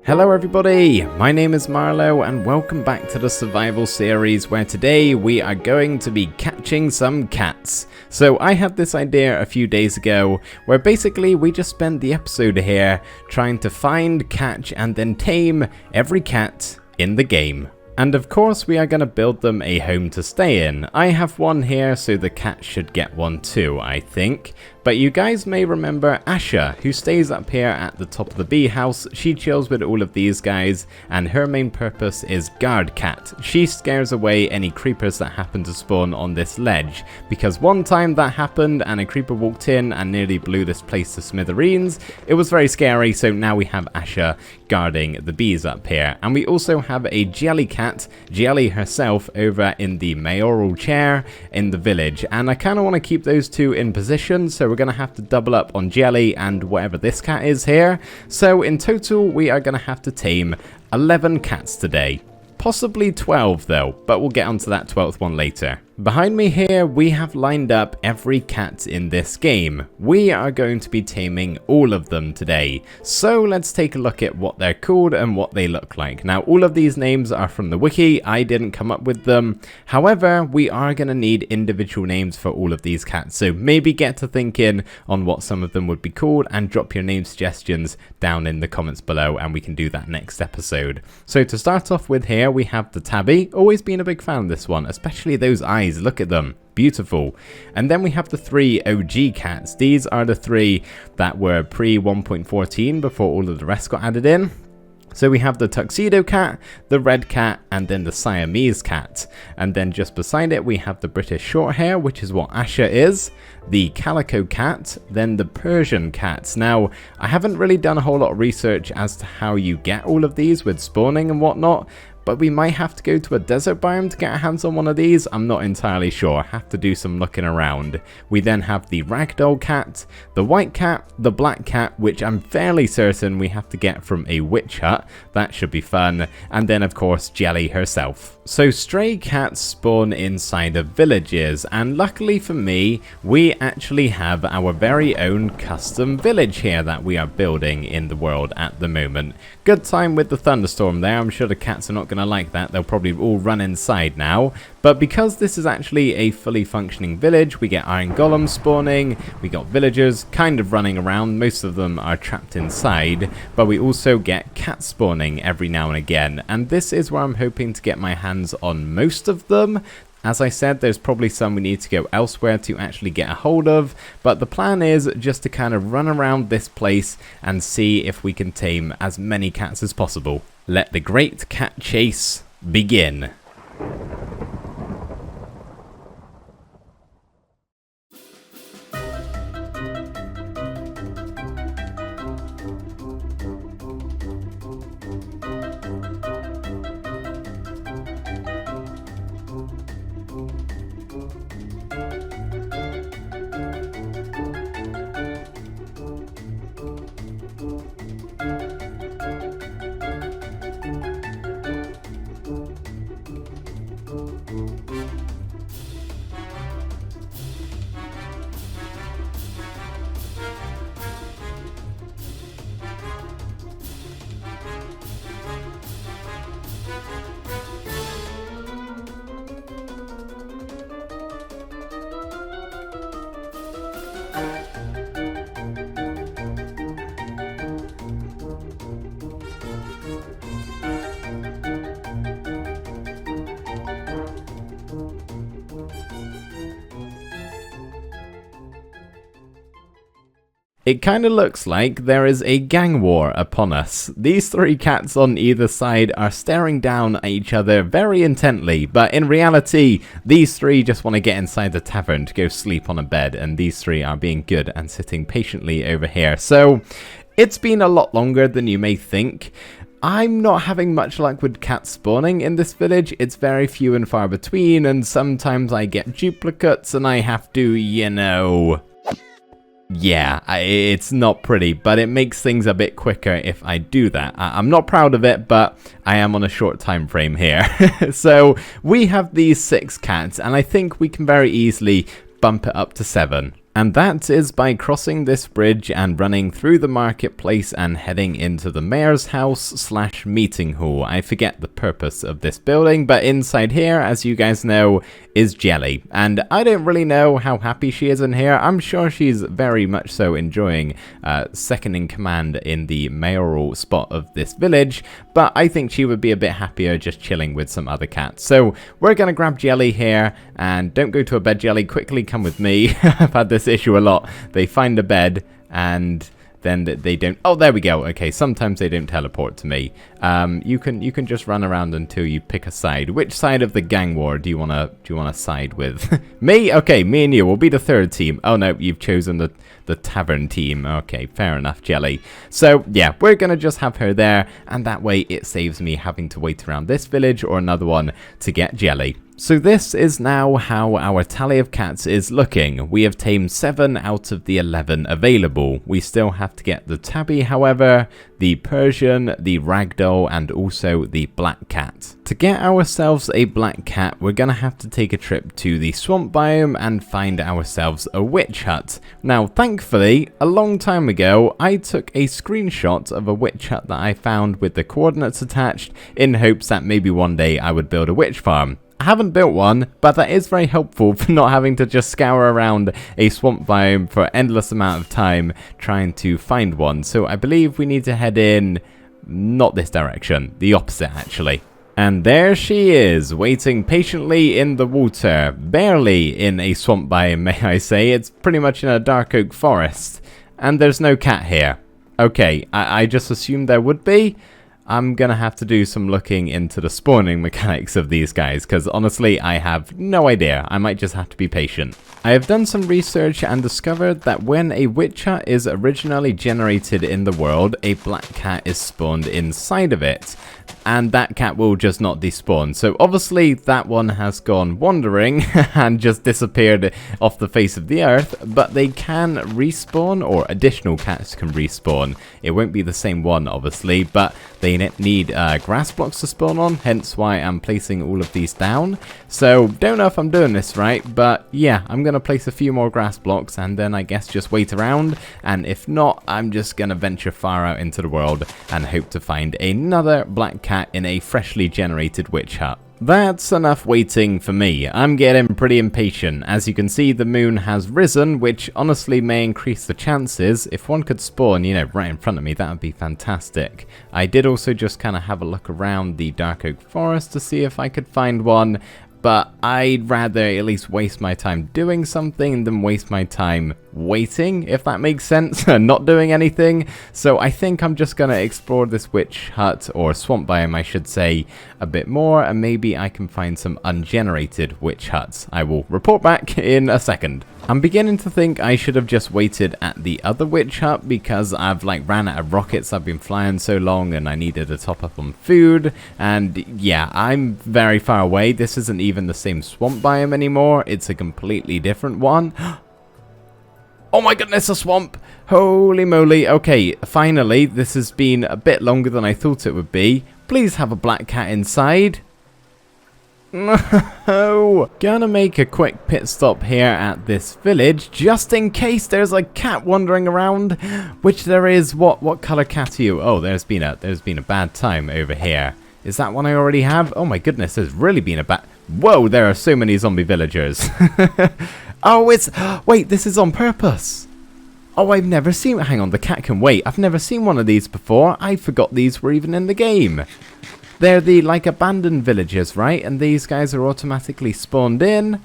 Hello everybody, my name is Marlo and welcome back to the survival series where today we are going to be catching some cats. So I had this idea a few days ago where basically we just spent the episode here trying to find, catch and then tame every cat in the game. And of course we are going to build them a home to stay in. I have one here, so the cat should get one too, I think. But you guys may remember Asha, who stays up here at the top of the bee house. She chills with all of these guys, and her main purpose is guard cat. She scares away any creepers that happen to spawn on this ledge, because one time that happened and a creeper walked in and nearly blew this place to smithereens. It was very scary, so now we have Asha guarding the bees up here. And we also have a jelly cat, Jelly herself, over in the mayoral chair in the village. And I kind of want to keep those two in position, so we're going to have to double up on Jelly and whatever this cat is here. So in total we are going to have to tame 11 cats today. Possibly 12 though, but we'll get onto that 12th one later. Behind me here we have lined up every cat in this game. We are going to be taming all of them today. So let's take a look at what they're called and what they look like. Now all of these names are from the wiki, I didn't come up with them. However, we are going to need individual names for all of these cats. So maybe get to thinking on what some of them would be called and drop your name suggestions down in the comments below and we can do that next episode. So to start off with here we have the Tabby. Always been a big fan of this one, especially those eyes. Look at them, beautiful. And then we have the 3 OG cats. These are the 3 that were pre 1.14 before all of the rest got added in. So we have the Tuxedo Cat, the Red Cat, and then the Siamese Cat. And then just beside it we have the British Shorthair, which is what Asha is, the Calico Cat, then the Persian Cat. Now, I haven't really done a whole lot of research as to how you get all of these with spawning and whatnot, but we might have to go to a desert biome to get our hands on one of these. I'm not entirely sure. Have to do some looking around. We then have the Ragdoll Cat, the White Cat, the Black Cat, which I'm fairly certain we have to get from a witch hut. That should be fun. And then of course Jelly herself. So stray cats spawn inside of villages, and luckily for me, we actually have our very own custom village here that we are building in the world at the moment. Good time with the thunderstorm there. I'm sure the cats are not going to like that. They'll probably all run inside now. But because this is actually a fully functioning village, we get iron golems spawning, we got villagers kind of running around, most of them are trapped inside, but we also get cats spawning every now and again, and this is where I'm hoping to get my hands on most of them. As I said, there's probably some we need to go elsewhere to actually get a hold of, but the plan is just to kind of run around this place and see if we can tame as many cats as possible. Let the great cat chase begin. It kind of looks like there is a gang war upon us. These 3 cats on either side are staring down at each other very intently, but in reality, these 3 just want to get inside the tavern to go sleep on a bed, and these 3 are being good and sitting patiently over here. So, it's been a lot longer than you may think. I'm not having much luck with cats spawning in this village. It's very few and far between, and sometimes I get duplicates and I have to, you know... Yeah, it's not pretty, but it makes things a bit quicker if I do that. I'm not proud of it, but I am on a short time frame here. So we have these 6 cats, and I think we can very easily bump it up to 7. And that is by crossing this bridge and running through the marketplace and heading into the mayor's house slash meeting hall. I forget the purpose of this building, but inside here, as you guys know, is Jelly. And I don't really know how happy she is in here. I'm sure she's very much so enjoying second in command in the mayoral spot of this village, but I think she would be a bit happier just chilling with some other cats. So we're going to grab Jelly here, and don't go to a bed, Jelly. Quickly come with me. I've had this issue a lot. They find a bed and then they don't. Oh, there we go. Okay, sometimes they don't teleport to me. You can just run around until you pick a side. Which side of the gang war do you wanna side with? Me? Okay, me and you will be the third team. Oh no, you've chosen the tavern team. Okay, fair enough, Jelly. So yeah, we're gonna just have her there, and that way it saves me having to wait around this village or another one to get Jelly. So this is now how our tally of cats is looking. We have tamed 7 out of the 11 available. We still have to get the Tabby, however, the Persian, the Ragdoll, and also the Black Cat. To get ourselves a Black Cat, we're gonna have to take a trip to the swamp biome and find ourselves a witch hut. Now, thankfully, a long time ago, I took a screenshot of a witch hut that I found with the coordinates attached in hopes that maybe one day I would build a witch farm. I haven't built one, but that is very helpful for not having to just scour around a swamp biome for an endless amount of time trying to find one. So I believe we need to head in, not this direction, the opposite actually. And there she is, waiting patiently in the water, barely in a swamp biome, may I say. It's pretty much in a dark oak forest, and there's no cat here. Okay, I just assumed there would be. I'm gonna have to do some looking into the spawning mechanics of these guys, because honestly, I have no idea. I might just have to be patient. I have done some research and discovered that when a witch hut is originally generated in the world, a black cat is spawned inside of it, and that cat will just not despawn. So obviously that one has gone wandering and just disappeared off the face of the earth, but they can respawn, or additional cats can respawn. It won't be the same one obviously, but they need grass blocks to spawn on, hence why I'm placing all of these down. So don't know if I'm doing this right, but yeah, I'm gonna place a few more grass blocks and then I guess just wait around, and if not, I'm just gonna venture far out into the world and hope to find another black cat in a freshly generated witch hut. That's enough waiting for me. I'm getting pretty impatient. As you can see, the moon has risen, which honestly may increase the chances. If one could spawn, you know, right in front of me, that would be fantastic. I did also just kind of have a look around the dark oak forest to see if I could find one, but I'd rather at least waste my time doing something than waste my time waiting, if that makes sense, not doing anything. So I think I'm just gonna explore this witch hut, or swamp biome I should say, a bit more, and maybe I can find some ungenerated witch huts. I will report back in a second. I'm beginning to think I should have just waited at the other witch hut because I've ran out of rockets. I've been flying so long and I needed to top up on food, and yeah, I'm very far away. This isn't even the same swamp biome anymore. It's a completely different one. Oh my goodness, a swamp! Holy moly. Okay, finally, this has been a bit longer than I thought it would be. Please have a black cat inside. No! Gonna make a quick pit stop here at this village, just in case there's a cat wandering around, which there is. What color cat are you? Oh, there's been a bad time over here. Is that one I already have? Oh my goodness, there's really been a bad... Whoa, there are so many zombie villagers. Oh, wait, this is on purpose. Oh, I've never seen... Hang on, the cat can wait. I've never seen one of these before. I forgot these were even in the game. They're the, abandoned villagers, right? And these guys are automatically spawned in.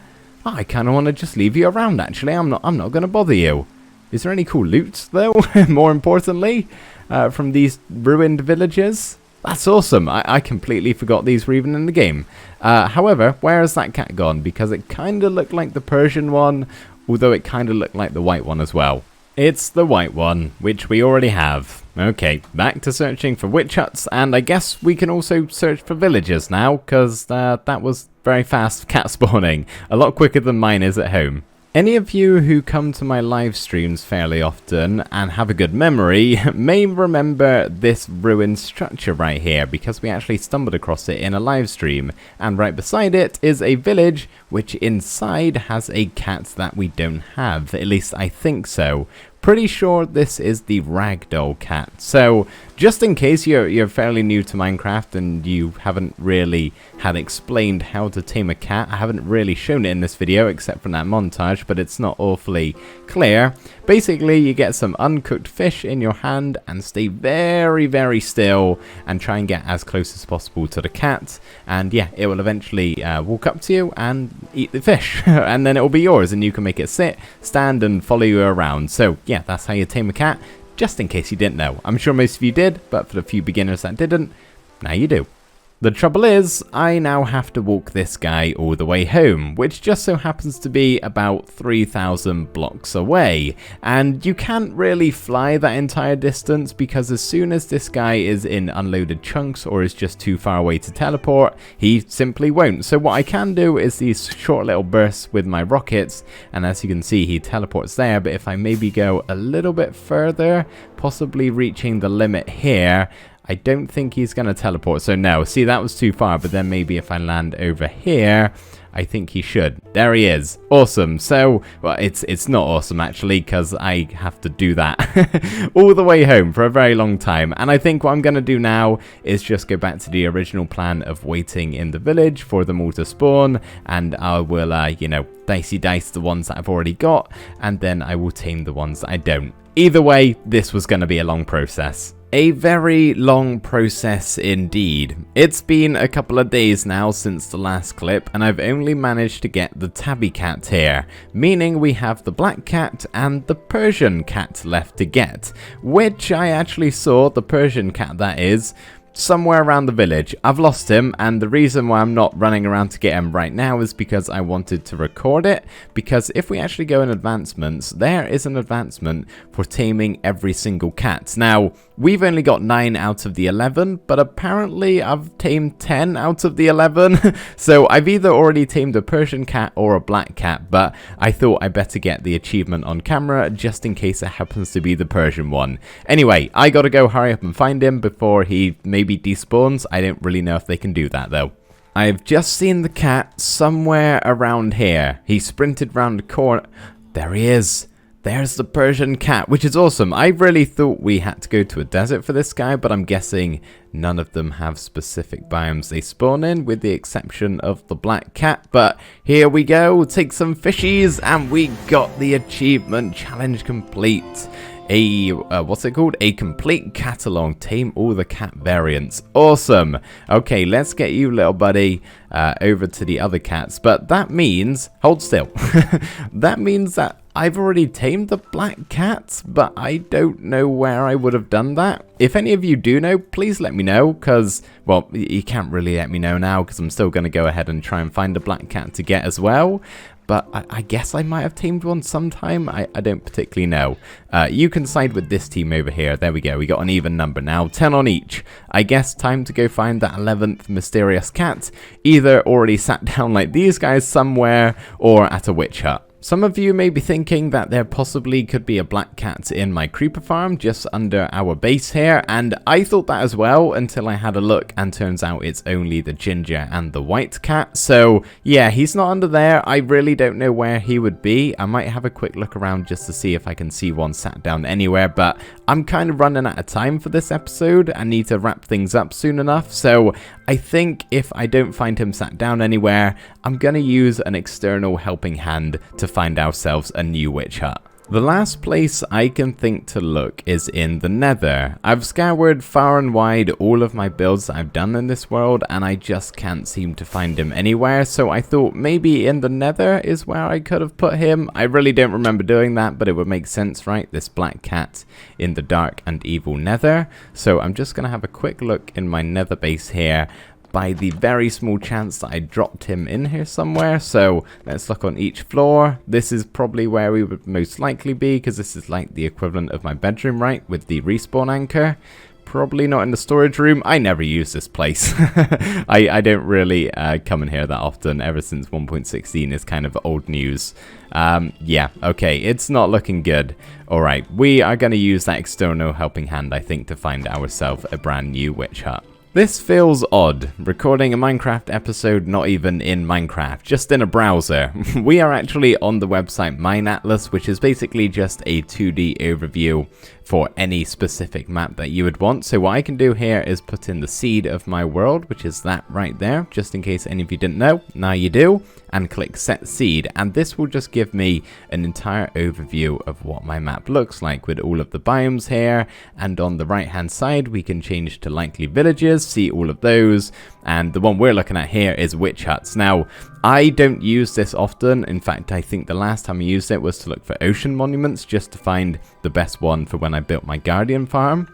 Oh, I kind of want to just leave you around, actually. I'm not going to bother you. Is there any cool loot, though? More importantly, from these ruined villagers? That's awesome. I completely forgot these were even in the game. However, where has that cat gone? Because it kind of looked like the Persian one, although it kind of looked like the white one as well. It's the white one, which we already have. Okay, back to searching for witch huts, and I guess we can also search for villagers now, because that was very fast cat spawning. A lot quicker than mine is at home. Any of you who come to my live streams fairly often and have a good memory may remember this ruined structure right here, because we actually stumbled across it in a live stream, and right beside it is a village which inside has a cat that we don't have, at least I think so. Pretty sure this is the Ragdoll Cat. So just in case you're fairly new to Minecraft and you haven't really had explained how to tame a cat, I haven't really shown it in this video except for that montage, but it's not awfully clear. Basically, you get some uncooked fish in your hand and stay very, very still and try and get as close as possible to the cat. And yeah, it will eventually walk up to you and eat the fish. And then it will be yours and you can make it sit, stand and follow you around. So yeah, that's how you tame a cat, just in case you didn't know. I'm sure most of you did, but for the few beginners that didn't, now you do. The trouble is, I now have to walk this guy all the way home, which just so happens to be about 3,000 blocks away. And you can't really fly that entire distance, because as soon as this guy is in unloaded chunks or is just too far away to teleport, he simply won't. So what I can do is these short little bursts with my rockets, and as you can see, he teleports there. But if I maybe go a little bit further, possibly reaching the limit here, I don't think he's going to teleport. So no, see, that was too far, but then maybe if I land over here, I think he should. There he is. Awesome. So, well, it's not awesome actually, because I have to do that all the way home for a very long time. And I think what I'm going to do now is just go back to the original plan of waiting in the village for them all to spawn. And I will, you know, dicey dice the ones that I've already got. And then I will tame the ones that I don't. Either way, this was going to be a long process. A very long process indeed. It's been a couple of days now since the last clip, and I've only managed to get the Tabby cat here, meaning we have the black cat and the Persian cat left to get, which I actually saw, the Persian cat that is, somewhere around the village. I've lost him, and the reason why I'm not running around to get him right now is because I wanted to record it, because if we actually go in advancements, there is an advancement for taming every single cat. Now, we've only got 9 out of the 11, but apparently I've tamed 10 out of the 11. So I've either already tamed a Persian cat or a black cat, but I thought I better get the achievement on camera just in case it happens to be the Persian one. Anyway, I gotta go hurry up and find him before he maybe despawns. I don't really know if they can do that though. I've just seen the cat somewhere around here. He sprinted round the corner. There he is. There's the Persian cat, which is awesome. I really thought we had to go to a desert for this guy, but I'm guessing none of them have specific biomes they spawn in, with the exception of the black cat. But here we go, take some fishies, and we got the achievement. Challenge complete. What's it called? A complete catalog. Tame all the cat variants. Awesome. Okay, let's get you, little buddy, over to the other cats. But that means, hold still. That means that I've already tamed the black cat, but I don't know where I would have done that. If any of you do know, please let me know, because, well, you can't really let me know now, because I'm still going to go ahead and try and find a black cat to get as well. But I guess I might have tamed one sometime. I don't particularly know. You can side with this team over here. There we go. We got an even number now. 10 on each. I guess time to go find that 11th mysterious cat. Either already sat down like these guys somewhere, or at a witch hut. Some of you may be thinking that there possibly could be a black cat in my creeper farm just under our base here, and I thought that as well until I had a look, and turns out it's only the ginger and the white cat. So yeah, he's not under there. I really don't know where he would be. I might have a quick look around just to see if I can see one sat down anywhere, but I'm kind of running out of time for this episode. I need to wrap things up soon enough, so I think if I don't find him sat down anywhere, I'm gonna use an external helping hand to find ourselves a new witch hut. The last place I can think to look is in the Nether. I've scoured far and wide all of my builds that I've done in this world, and I just can't seem to find him anywhere, so I thought maybe in the Nether is where I could have put him. I really don't remember doing that, but it would make sense, right? This black cat in the dark and evil Nether. So I'm just going to have a quick look in my Nether base here, by the very small chance that I dropped him in here somewhere. So let's look on each floor. This is probably where we would most likely be, because this is like the equivalent of my bedroom, right, with the respawn anchor. Probably not in the storage room. I never use this place. I don't really come in here that often. Ever since 1.16 is kind of old news. Yeah, okay, it's not looking good. Alright, we are going to use that external helping hand, I think, to find ourselves a brand new witch hut. This feels odd, recording a Minecraft episode not even in Minecraft, just in a browser. We are actually on the website MineAtlas, which is basically just a 2D overview for any specific map that you would want. So what I can do here is put in the seed of my world, which is that right there, just in case any of you didn't know. Now you do, and click set seed, and this will just give me an entire overview of what my map looks like with all of the biomes here. And on the right hand side we can change to likely villages, see all of those, and the one we're looking at here is witch huts. Now I don't use this often. In fact, I think the last time I used it was to look for ocean monuments, just to find the best one for when I built my guardian farm.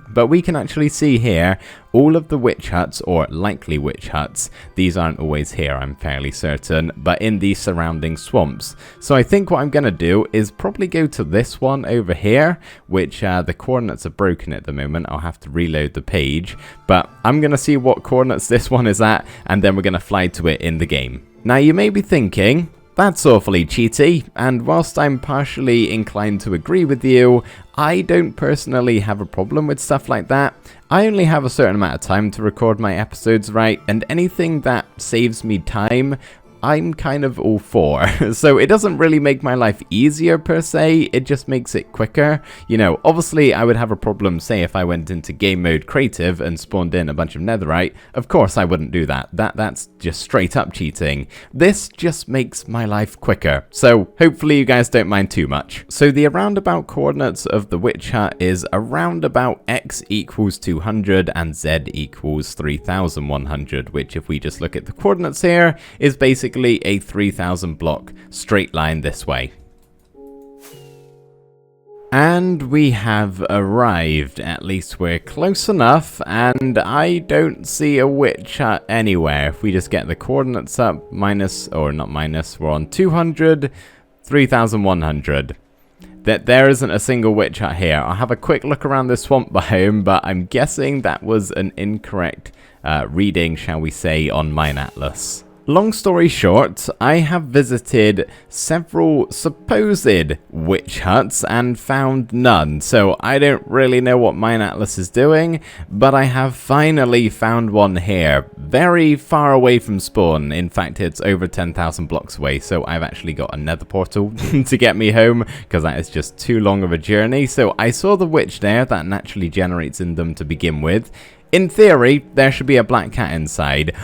But we can actually see here all of the witch huts, or likely witch huts. These aren't always here, I'm fairly certain, but in the surrounding swamps. So I think what I'm going to do is probably go to this one over here, which the coordinates are broken at the moment. I'll have to reload the page, but I'm going to see what coordinates this one is at, and then we're going to fly to it in the game. Now you may be thinking, that's awfully cheaty, and whilst I'm partially inclined to agree with you, I don't personally have a problem with stuff like that. I only have a certain amount of time to record my episodes, right, and anything that saves me time, I'm kind of all for. So it doesn't really make my life easier per se, it just makes it quicker. You know, obviously I would have a problem, say if I went into game mode creative and spawned in a bunch of netherite. Of course I wouldn't do that. That's just straight up cheating. This just makes my life quicker. So hopefully you guys don't mind too much. So the roundabout coordinates of the witch hut is around about x equals 200 and z equals 3100, which if we just look at the coordinates here is basically a 3000 block straight line this way. And we have arrived, at least we're close enough, and I don't see a witch hut anywhere. If we just get the coordinates up, minus, or not minus, we're on 200, 3100. That there isn't a single witch hut here. I'll have a quick look around this swamp biome, but I'm guessing that was an incorrect reading, shall we say, on MineAtlas. Long story short, I have visited several supposed witch huts and found none, so I don't really know what MineAtlas is doing, but I have finally found one here, very far away from spawn. In fact, it's over 10,000 blocks away, so I've actually got another portal to get me home, because that is just too long of a journey. So I saw the witch there, that naturally generates in them to begin with. In theory, there should be a black cat inside.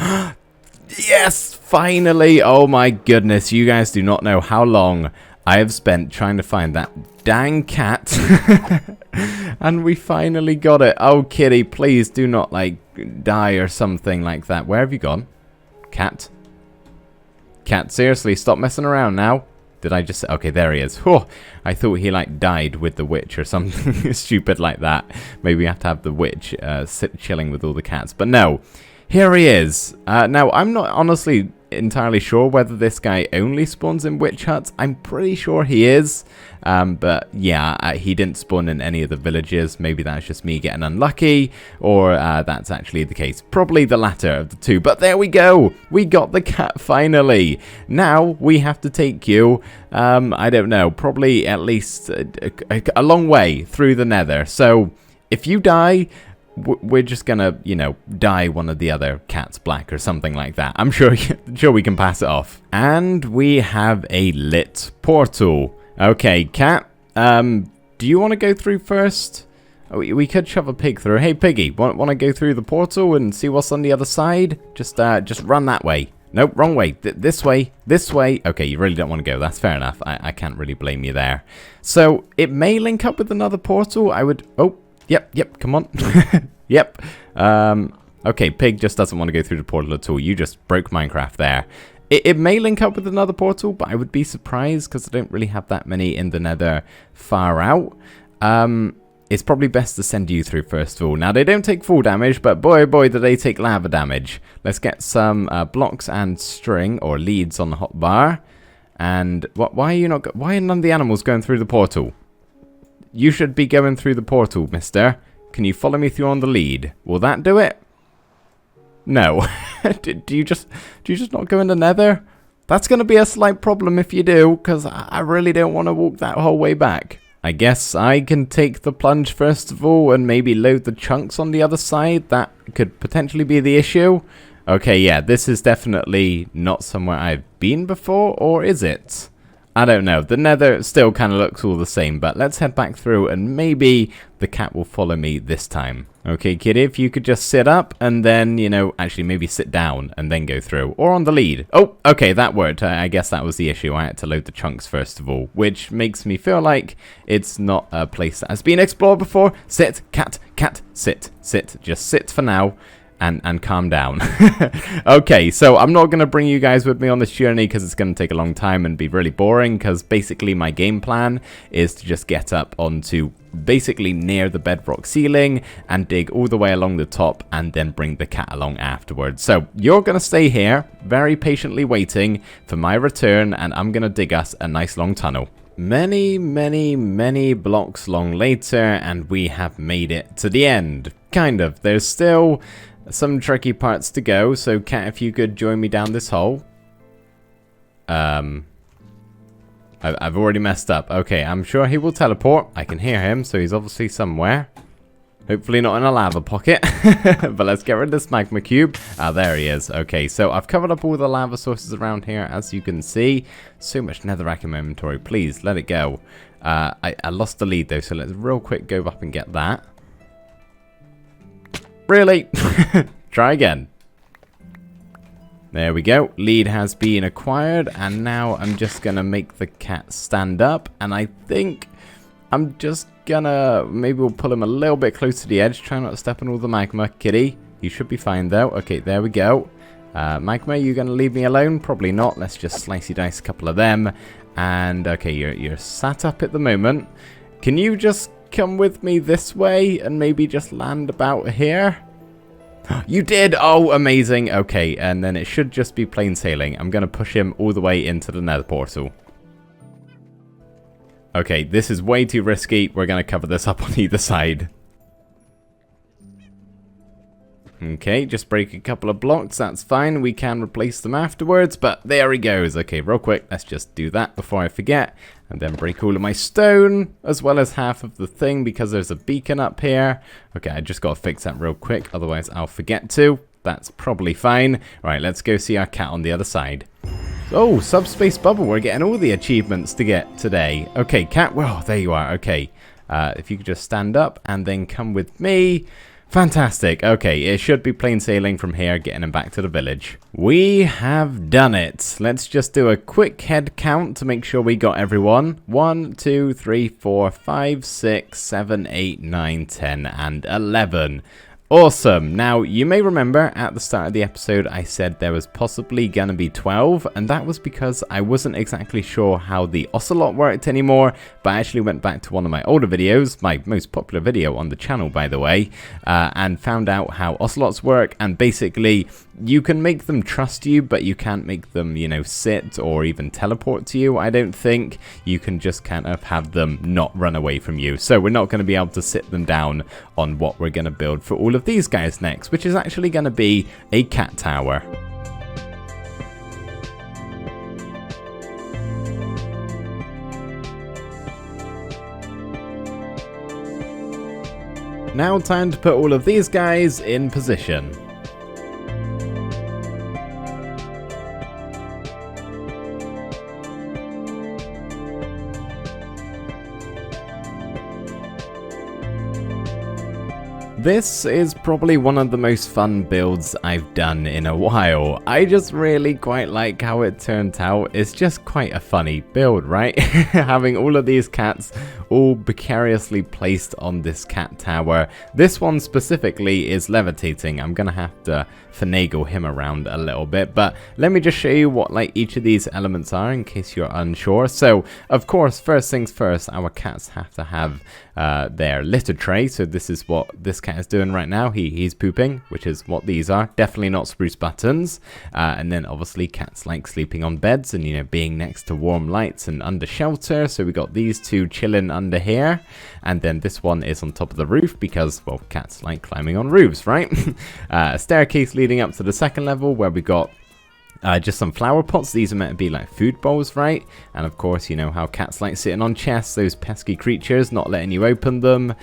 Yes, finally! Oh my goodness, you guys do not know how long I have spent trying to find that dang cat. And we finally got it. Oh, kitty, please do not, like, die or something like that. Where have you gone? Cat? Cat, seriously, stop messing around now. Did I just... Okay, there he is. Oh, I thought he, like, died with the witch or something stupid like that. Maybe we have to have the witch sit chilling with all the cats. But no. Here he is. Now, I'm not honestly entirely sure whether this guy only spawns in witch huts. I'm pretty sure he is. But yeah, he didn't spawn in any of the villages. Maybe that's just me getting unlucky, or that's actually the case. Probably the latter of the two. But there we go. We got the cat finally. Now we have to take you, I don't know, probably at least a long way through the nether. So if you die, we're just gonna, you know, dye one of the other cats black or something like that. I'm sure we can pass it off. And we have a lit portal. Okay, cat, do you want to go through first? We could shove a pig through. Hey, piggy, want to go through the portal and see what's on the other side? Just run that way. Nope, wrong way. This way. This way. Okay, you really don't want to go. That's fair enough. I can't really blame you there. So, it may link up with another portal. I would... Oh. Yep, come on. Yep. Okay, pig just doesn't want to go through the portal at all. You just broke Minecraft there. It may link up with another portal, but I would be surprised because I don't really have that many in the nether far out. It's probably best to send you through first of all. Now, they don't take full damage, but boy, oh boy, do they take lava damage. Let's get some blocks and string, or leads on the hotbar. And why are none of the animals going through the portal? You should be going through the portal, mister. Can you follow me through on the lead? Will that do it? No. do you just not go in the nether? That's going to be a slight problem if you do, because I really don't want to walk that whole way back. I guess I can take the plunge first of all and maybe load the chunks on the other side. That could potentially be the issue. Okay, yeah, this is definitely not somewhere I've been before, or is it? I don't know. The nether still kind of looks all the same, but let's head back through and maybe the cat will follow me this time. Okay, kitty, if you could just sit up and then, you know, actually maybe sit down and then go through. Or on the lead. Oh, okay, that worked. I guess that was the issue. I had to load the chunks first of all, which makes me feel like it's not a place that has been explored before. Sit, cat, cat, sit, sit. Just sit for now. And calm down. Okay, so I'm not going to bring you guys with me on this journey because it's going to take a long time and be really boring, because basically my game plan is to just get up onto basically near the bedrock ceiling and dig all the way along the top and then bring the cat along afterwards. So you're going to stay here very patiently waiting for my return, and I'm going to dig us a nice long tunnel. Many, many, many blocks long later, and we have made it to the end. Kind of. There's still some tricky parts to go, so cat, if you could join me down this hole. I've already messed up. Okay, I'm sure he will teleport. I can hear him, so he's obviously somewhere. Hopefully not in a lava pocket. But let's get rid of this magma cube. Ah, there he is. Okay, so I've covered up all the lava sources around here, as you can see. So much netherrack in my inventory. Please, let it go. I lost the lead, though, so let's real quick go up and get that. Really? Try again. There we go. Lead has been acquired, and now I'm just going to make the cat stand up, and I think I'm just gonna, maybe we'll pull him a little bit close to the edge. Try not to step on all the magma, kitty. You should be fine though. Okay, there we go. Magma, you gonna leave me alone? Probably not. Let's just slicey dice a couple of them. And okay, you're sat up at the moment. Can you just come with me this way and maybe just land about here? You did! Oh, amazing. Okay, and then it should just be plain sailing. I'm gonna push him all the way into the nether portal. Okay, this is way too risky. We're going to cover this up on either side. Okay, just break a couple of blocks. That's fine. We can replace them afterwards, but there he goes. Okay, real quick, let's just do that before I forget. And then break all of my stone, as well as half of the thing, because there's a beacon up here. Okay, I just got to fix that real quick, otherwise I'll forget to. That's probably fine. All right, let's go see our cat on the other side. Oh, subspace bubble. We're getting all the achievements to get today. Okay, cat. Well, there you are. Okay. If you could just stand up and then come with me. Fantastic. Okay, it should be plain sailing from here, getting him back to the village. We have done it. Let's just do a quick head count to make sure we got everyone. 1, 2, 3, 4, 5, 6, 7, 8, 9, 10, and 11. Awesome. Now, you may remember at the start of the episode I said there was possibly gonna be 12, and that was because I wasn't exactly sure how the ocelot worked anymore, but I actually went back to one of my older videos, my most popular video on the channel by the way, and found out how ocelots work, and basically you can make them trust you, but you can't make them, you know, sit or even teleport to you, I don't think. You can just kind of have them not run away from you. So we're not going to be able to sit them down on what we're going to build for all of these guys next, which is actually going to be a cat tower. Now time to put all of these guys in position. This is probably one of the most fun builds I've done in a while. I just really quite like how it turned out. It's just quite a funny build, right? Having all of these cats all precariously placed on this cat tower. This one specifically is levitating. I'm gonna have to finagle him around a little bit, but let me just show you what like each of these elements are in case you're unsure. So of course, first things first, our cats have to have their litter tray. So this is what this cat is doing right now. He's pooping, which is what these are. Definitely not spruce buttons. And then obviously cats like sleeping on beds and, you know, being next to warm lights and under shelter. So we got these two chilling under here. And then this one is on top of the roof because, well, cats like climbing on roofs, right? A staircase leading up to the second level where we got just some flower pots. These are meant to be like food bowls, right? And of course, you know how cats like sitting on chests, those pesky creatures, not letting you open them.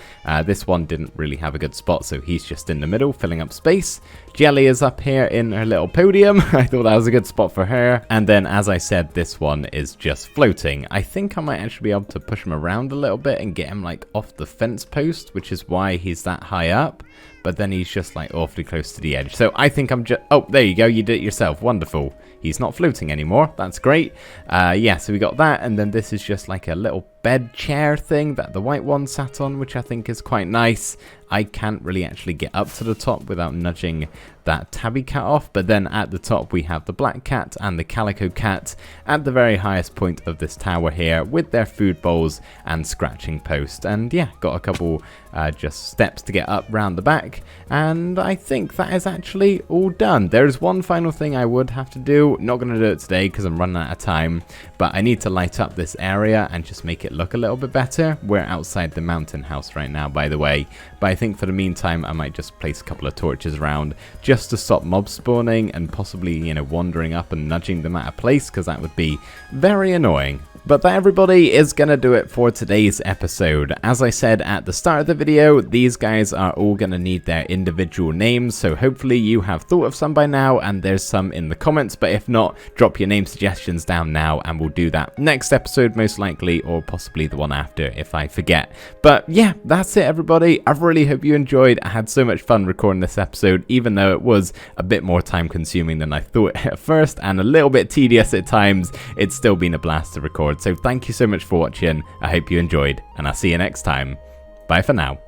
This one didn't really have a good spot, so he's just in the middle, filling up space. Jelly is up here in her little podium. I thought that was a good spot for her. And then, as I said, this one is just floating. I think I might actually be able to push him around a little bit and get him like off the fence post, which is why he's that high up. But then he's just like awfully close to the edge. So I think I'm just... Oh, there you go. You did it yourself. Wonderful. He's not floating anymore. That's great. Yeah, so we got that. And then this is just like a little bed chair thing that the white one sat on, which I think is quite nice. I can't really actually get up to the top without nudging that tabby cat off. But then at the top we have the black cat and the calico cat at the very highest point of this tower here with their food bowls and scratching post. And yeah, got a couple just steps to get up round the back. And I think that is actually all done. There is one final thing I would have to do. Not going to do it today because I'm running out of time. But I need to light up this area and just make it look a little bit better. We're outside the mountain house right now, by the way. But I think for the meantime, I might just place a couple of torches around just to stop mobs spawning and possibly, you know, wandering up and nudging them out of place, because that would be very annoying. But that, everybody, is going to do it for today's episode. As I said at the start of the video, these guys are all going to need their individual names, so hopefully you have thought of some by now, and there's some in the comments, but if not, drop your name suggestions down now, and we'll do that next episode most likely, or possibly the one after if I forget. But yeah, that's it, everybody. I really hope you enjoyed. I had so much fun recording this episode, even though it was a bit more time consuming than I thought at first, and a little bit tedious at times. It's still been a blast to record. So thank you so much for watching. I hope you enjoyed, and I'll see you next time. Bye for now.